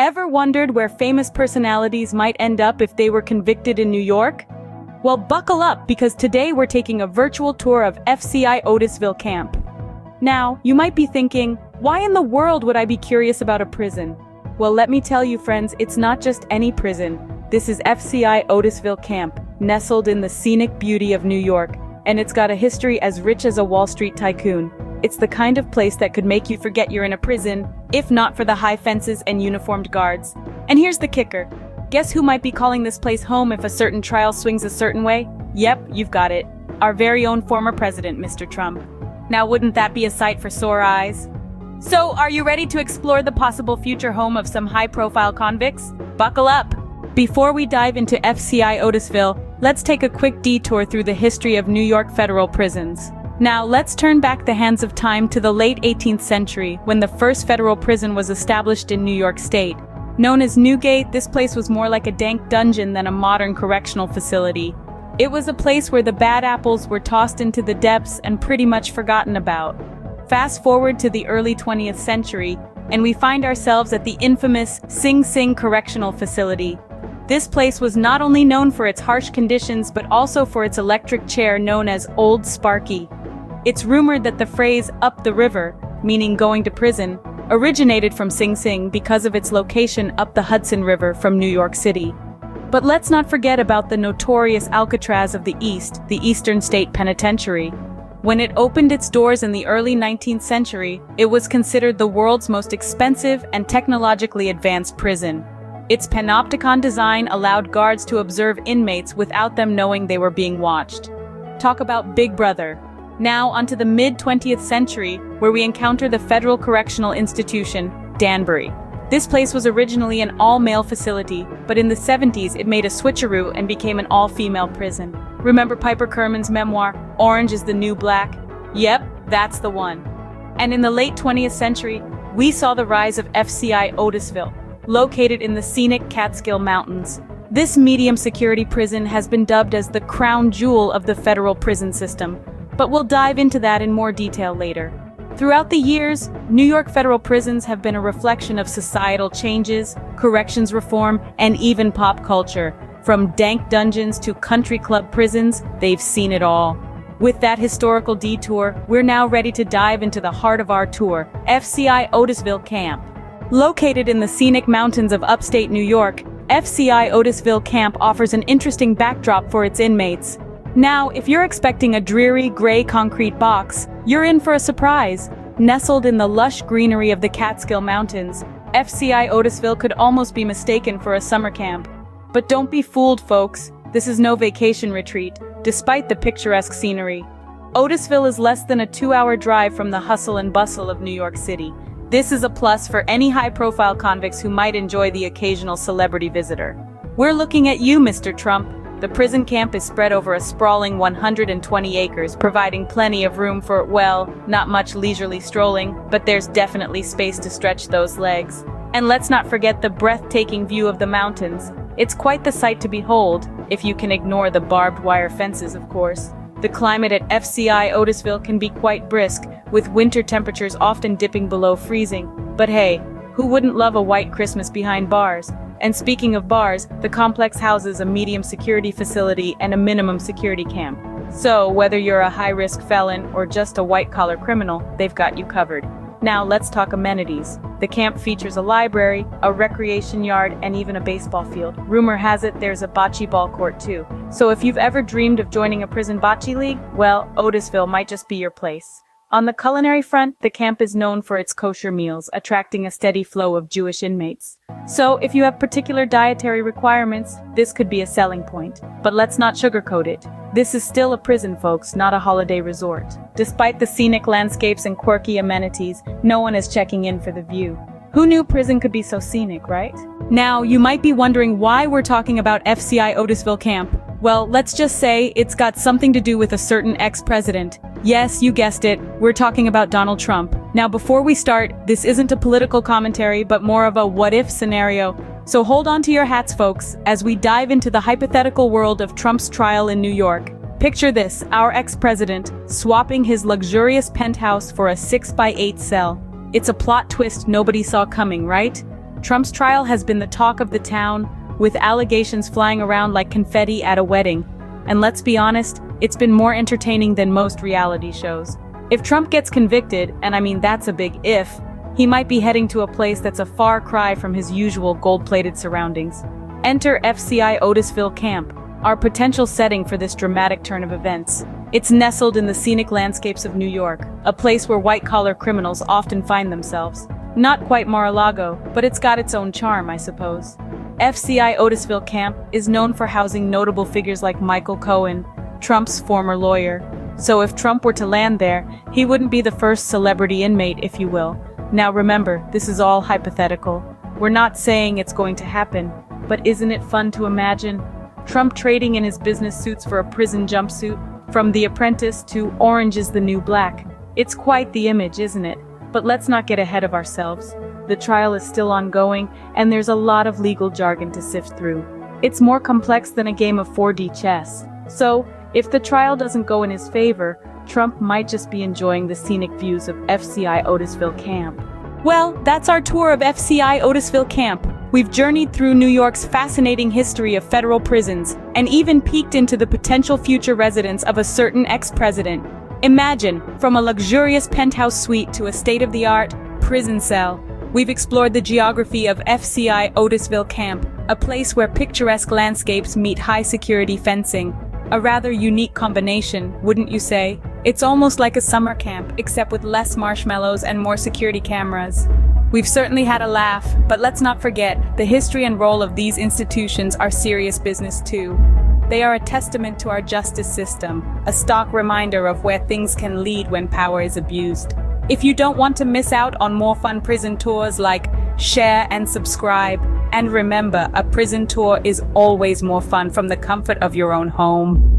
Ever wondered where famous personalities might end up if they were convicted in New York? Well, buckle up because today we're taking a virtual tour of FCI Otisville camp. Now, you might be thinking, why in the world would I be curious about a prison? Well, let me tell you friends, it's not just any prison. This is FCI Otisville camp, nestled in the scenic beauty of New York, and it's got a history as rich as a Wall Street tycoon. It's the kind of place that could make you forget you're in a prison, if not for the high fences and uniformed guards. And here's the kicker. Guess who might be calling this place home if a certain trial swings a certain way? Yep, you've got it. Our very own former president, Mr. Trump. Now wouldn't that be a sight for sore eyes? So, are you ready to explore the possible future home of some high-profile convicts? Buckle up! Before we dive into FCI Otisville, let's take a quick detour through the history of New York federal prisons. Now, let's turn back the hands of time to the late 18th century, when the first federal prison was established in New York State. Known as Newgate, this place was more like a dank dungeon than a modern correctional facility. It was a place where the bad apples were tossed into the depths and pretty much forgotten about. Fast forward to the early 20th century, and we find ourselves at the infamous Sing Sing Correctional Facility. This place was not only known for its harsh conditions but also for its electric chair known as Old Sparky. It's rumored that the phrase "up the river," meaning going to prison, originated from Sing Sing because of its location up the Hudson River from New York City. But let's not forget about the notorious Alcatraz of the East, the Eastern State Penitentiary. When it opened its doors in the early 19th century, it was considered the world's most expensive and technologically advanced prison. Its panopticon design allowed guards to observe inmates without them knowing they were being watched. Talk about Big Brother. Now onto the mid-20th century, where we encounter the Federal Correctional Institution, Danbury. This place was originally an all-male facility, but in the 70s it made a switcheroo and became an all-female prison. Remember Piper Kerman's memoir, Orange is the New Black? Yep, that's the one. And in the late 20th century, we saw the rise of FCI Otisville, located in the scenic Catskill Mountains. This medium-security prison has been dubbed as the crown jewel of the federal prison system, but we'll dive into that in more detail later. Throughout the years, New York federal prisons have been a reflection of societal changes, corrections reform, and even pop culture. From dank dungeons to country club prisons, they've seen it all. With that historical detour, we're now ready to dive into the heart of our tour, FCI Otisville Camp. Located in the scenic mountains of upstate New York, FCI Otisville Camp offers an interesting backdrop for its inmates. Now, if you're expecting a dreary, gray concrete box, you're in for a surprise. Nestled in the lush greenery of the Catskill Mountains, FCI Otisville could almost be mistaken for a summer camp. But don't be fooled, folks. This is no vacation retreat, despite the picturesque scenery. Otisville is less than a 2-hour drive from the hustle and bustle of New York City. This is a plus for any high-profile convicts who might enjoy the occasional celebrity visitor. We're looking at you, Mr. Trump. The prison camp is spread over a sprawling 120 acres, providing plenty of room for, well, not much leisurely strolling, but there's definitely space to stretch those legs. And let's not forget the breathtaking view of the mountains. It's quite the sight to behold, if you can ignore the barbed wire fences, of course. The climate at FCI Otisville can be quite brisk, with winter temperatures often dipping below freezing. But hey, who wouldn't love a white Christmas behind bars? And speaking of bars, the complex houses a medium security facility and a minimum security camp. So, whether you're a high-risk felon or just a white-collar criminal, they've got you covered. Now let's talk amenities. The camp features a library, a recreation yard, and even a baseball field. Rumor has it there's a bocce ball court too. So if you've ever dreamed of joining a prison bocce league, well, Otisville might just be your place. On the culinary front, the camp is known for its kosher meals, attracting a steady flow of Jewish inmates. So if you have particular dietary requirements, this could be a selling point. But let's not sugarcoat it. This is still a prison, folks, not a holiday resort. Despite the scenic landscapes and quirky amenities, no one is checking in for the view. Who knew prison could be so scenic, right? Now, you might be wondering why we're talking about FCI Otisville Camp. Well, let's just say it's got something to do with a certain ex-president. Yes, you guessed it, we're talking about Donald Trump. Now, before we start, this isn't a political commentary, but more of a what-if scenario. So hold on to your hats, folks, as we dive into the hypothetical world of Trump's trial in New York. Picture this, our ex-president, swapping his luxurious penthouse for a 6x8 cell. It's a plot twist nobody saw coming, right? Trump's trial has been the talk of the town, with allegations flying around like confetti at a wedding. And let's be honest, it's been more entertaining than most reality shows. If Trump gets convicted, and I mean that's a big if, he might be heading to a place that's a far cry from his usual gold-plated surroundings. Enter FCI Otisville Camp, our potential setting for this dramatic turn of events. It's nestled in the scenic landscapes of New York, a place where white-collar criminals often find themselves. Not quite Mar-a-Lago, but it's got its own charm, I suppose. FCI Otisville Camp is known for housing notable figures like Michael Cohen, Trump's former lawyer. So if Trump were to land there, he wouldn't be the first celebrity inmate, if you will. Now remember, this is all hypothetical. We're not saying it's going to happen, but isn't it fun to imagine? Trump trading in his business suits for a prison jumpsuit, from The Apprentice to Orange is the New Black. It's quite the image, isn't it? But let's not get ahead of ourselves. The trial is still ongoing, and there's a lot of legal jargon to sift through. It's more complex than a game of 4D chess. So, if the trial doesn't go in his favor, Trump might just be enjoying the scenic views of FCI Otisville Camp. Well, that's our tour of FCI Otisville Camp. We've journeyed through New York's fascinating history of federal prisons, and even peeked into the potential future residence of a certain ex-president. Imagine, from a luxurious penthouse suite to a state-of-the-art prison cell, we've explored the geography of FCI Otisville Camp, a place where picturesque landscapes meet high-security fencing. A rather unique combination, wouldn't you say? It's almost like a summer camp, except with less marshmallows and more security cameras. We've certainly had a laugh, but let's not forget, the history and role of these institutions are serious business too. They are a testament to our justice system, a stark reminder of where things can lead when power is abused. If you don't want to miss out on more fun prison tours, share and subscribe. And remember, a prison tour is always more fun from the comfort of your own home.